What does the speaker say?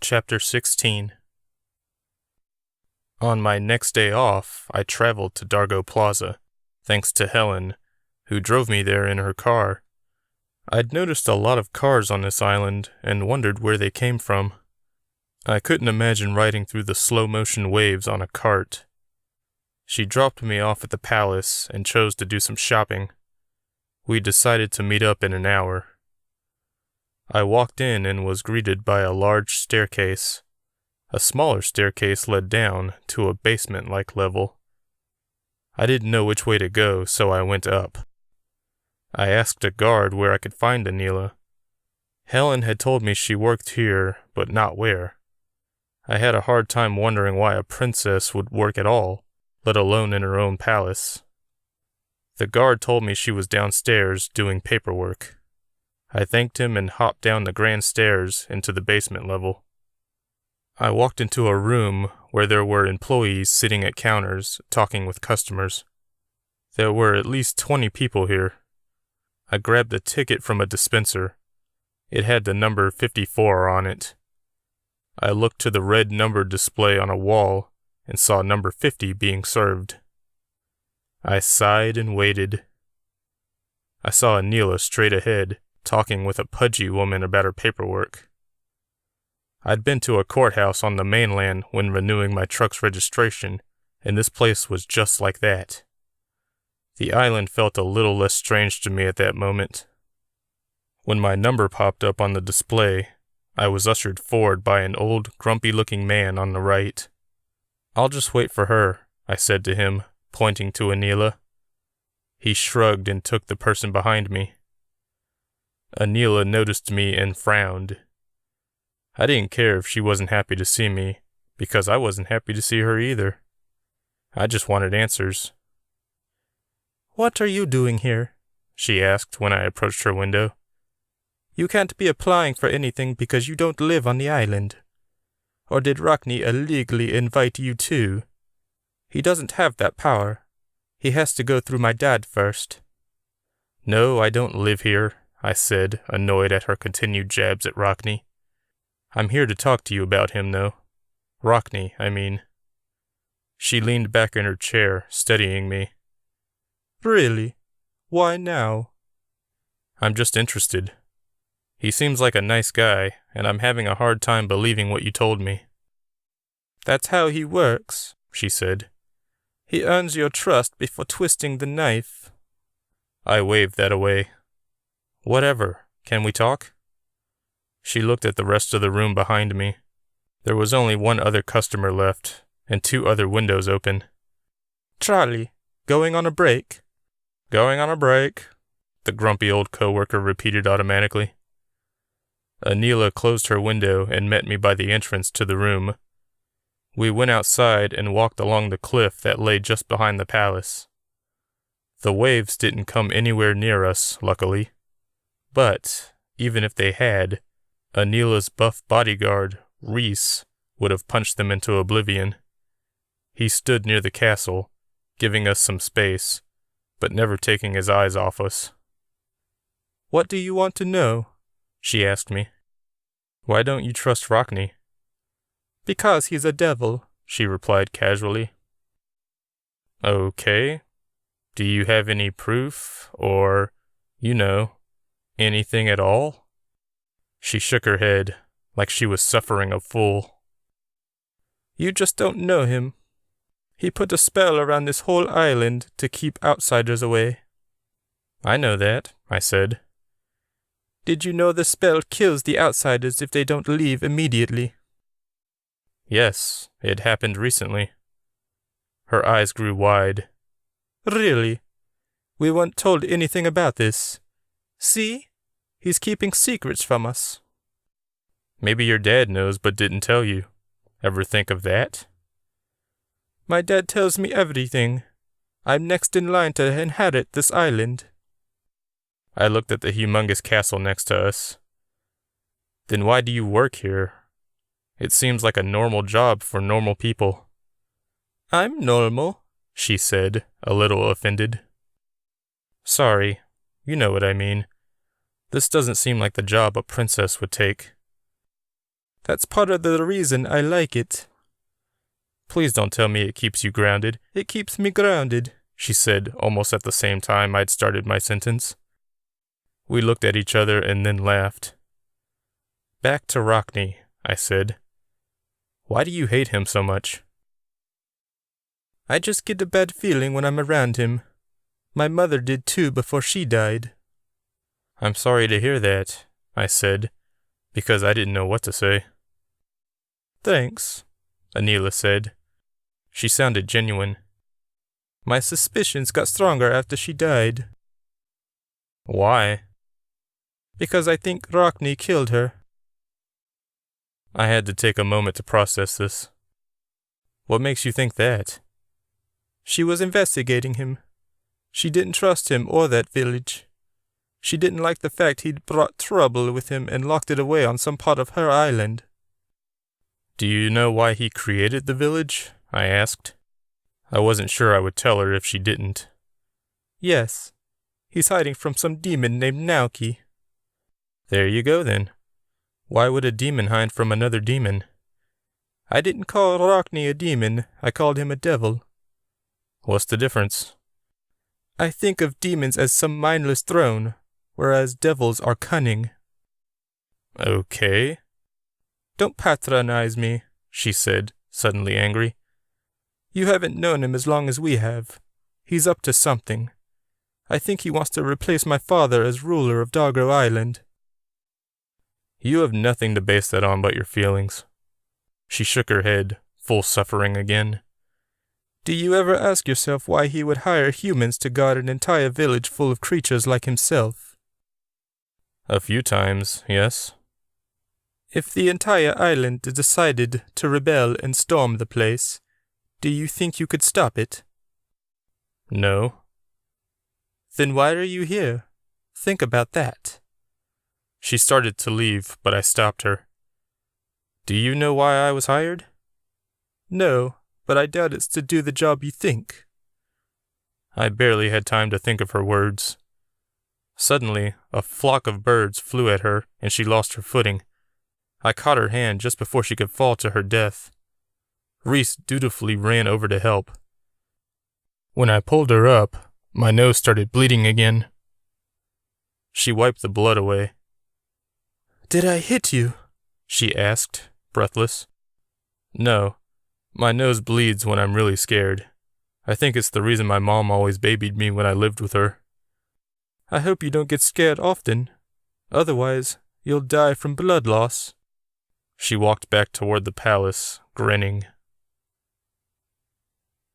Chapter 16. On my next day off, I traveled to Dargo Plaza, thanks to Helen, who drove me there in her car. I'd noticed a lot of cars on this island and wondered where they came from. I couldn't imagine riding through the slow-motion waves on a cart. She dropped me off at the palace and chose to do some shopping. We decided to meet up in an hour. I walked in and was greeted by a large staircase. A smaller staircase led down to a basement-like level. I didn't know which way to go, so I went up. I asked a guard where I could find Anila. Helen had told me she worked here, but not where. I had a hard time wondering why a princess would work at all, let alone in her own palace. The guard told me she was downstairs doing paperwork. I thanked him and hopped down the grand stairs into the basement level. I walked into a room where there were employees sitting at counters, talking with customers. There were at least 20 people here. I grabbed a ticket from a dispenser. It had the number 54 on it. I looked to the red number display on a wall and saw number 50 being served. I sighed and waited. I saw Anila straight ahead, talking with a pudgy woman about her paperwork. I'd been to a courthouse on the mainland when renewing my truck's registration, and this place was just like that. The island felt a little less strange to me at that moment. When my number popped up on the display, I was ushered forward by an old, grumpy-looking man on the right. "I'll just wait for her," I said to him, pointing to Anila. He shrugged and took the person behind me. Anila noticed me and frowned. I didn't care if she wasn't happy to see me, because I wasn't happy to see her either. I just wanted answers. "What are you doing here?" she asked when I approached her window. "You can't be applying for anything because you don't live on the island. Or did Rockney illegally invite you too? He doesn't have that power. He has to go through my dad first." "No, I don't live here," I said, annoyed at her continued jabs at Rockney. "I'm here to talk to you about him, though. Rockney, I mean." She leaned back in her chair, studying me. "Really? Why now?" "I'm just interested. He seems like a nice guy, and I'm having a hard time believing what you told me." "That's how he works," she said. "He earns your trust before twisting the knife." I waved that away. "Whatever. Can we talk?" She looked at the rest of the room behind me. There was only one other customer left, and 2 other windows open. "Charlie, going on a break?" "Going on a break," the grumpy old coworker repeated automatically. Anila closed her window and met me by the entrance to the room. We went outside and walked along the cliff that lay just behind the palace. The waves didn't come anywhere near us, luckily. But, even if they had, Anila's buff bodyguard, Reese, would have punched them into oblivion. He stood near the castle, giving us some space, but never taking his eyes off us. "What do you want to know?" she asked me. "Why don't you trust Rockney?" "Because he's a devil," she replied casually. "Okay. Do you have any proof, or, anything at all?" She shook her head, like she was suffering a fool. "You just don't know him. He put a spell around this whole island to keep outsiders away." "I know that," I said. "Did you know the spell kills the outsiders if they don't leave immediately?" "Yes, it happened recently." Her eyes grew wide. "Really? We weren't told anything about this. See? He's keeping secrets from us." "Maybe your dad knows but didn't tell you. Ever think of that?" "My dad tells me everything. I'm next in line to inherit this island." I looked at the humongous castle next to us. "Then why do you work here? It seems like a normal job for normal people." "I'm normal," she said, a little offended. "Sorry, you know what I mean. This doesn't seem like the job a princess would take." That's part of the reason I like it. Please don't tell me it keeps you grounded. It keeps me grounded, she said, almost at the same time I'd started my sentence. We looked at each other and then laughed. Back to Rockney, I said. Why do you hate him so much? I just get a bad feeling when I'm around him. My mother did too before she died. I'm sorry to hear that, I said, because I didn't know what to say. Thanks, Anila said. She sounded genuine. My suspicions got stronger after she died. Why? Because I think Rockney killed her. I had to take a moment to process this. What makes you think that? She was investigating him. She didn't trust him or that village. She didn't like the fact he'd brought trouble with him and locked it away on some part of her island. Do you know why he created the village? I asked. I wasn't sure I would tell her if she didn't. Yes. He's hiding from some demon named Nauki. There you go then. Why would a demon hide from another demon? I didn't call Rockney a demon, I called him a devil. What's the difference? I think of demons as some mindless throne, whereas devils are cunning. Okay. Don't patronize me, she said, suddenly angry. You haven't known him as long as we have. He's up to something. I think he wants to replace my father as ruler of Dargo Island. You have nothing to base that on but your feelings. She shook her head, full suffering again. Do you ever ask yourself why he would hire humans to guard an entire village full of creatures like himself? A few times, yes. If the entire island decided to rebel and storm the place, do you think you could stop it? No. Then why are you here? Think about that. She started to leave, but I stopped her. Do you know why I was hired? No, but I doubt it's to do the job you think. I barely had time to think of her words. Suddenly, a flock of birds flew at her, and she lost her footing. I caught her hand just before she could fall to her death. Reese dutifully ran over to help. When I pulled her up, my nose started bleeding again. She wiped the blood away. Did I hit you? She asked, breathless. No. My nose bleeds when I'm really scared. I think it's the reason my mom always babied me when I lived with her. I hope you don't get scared often. Otherwise, you'll die from blood loss. She walked back toward the palace, grinning.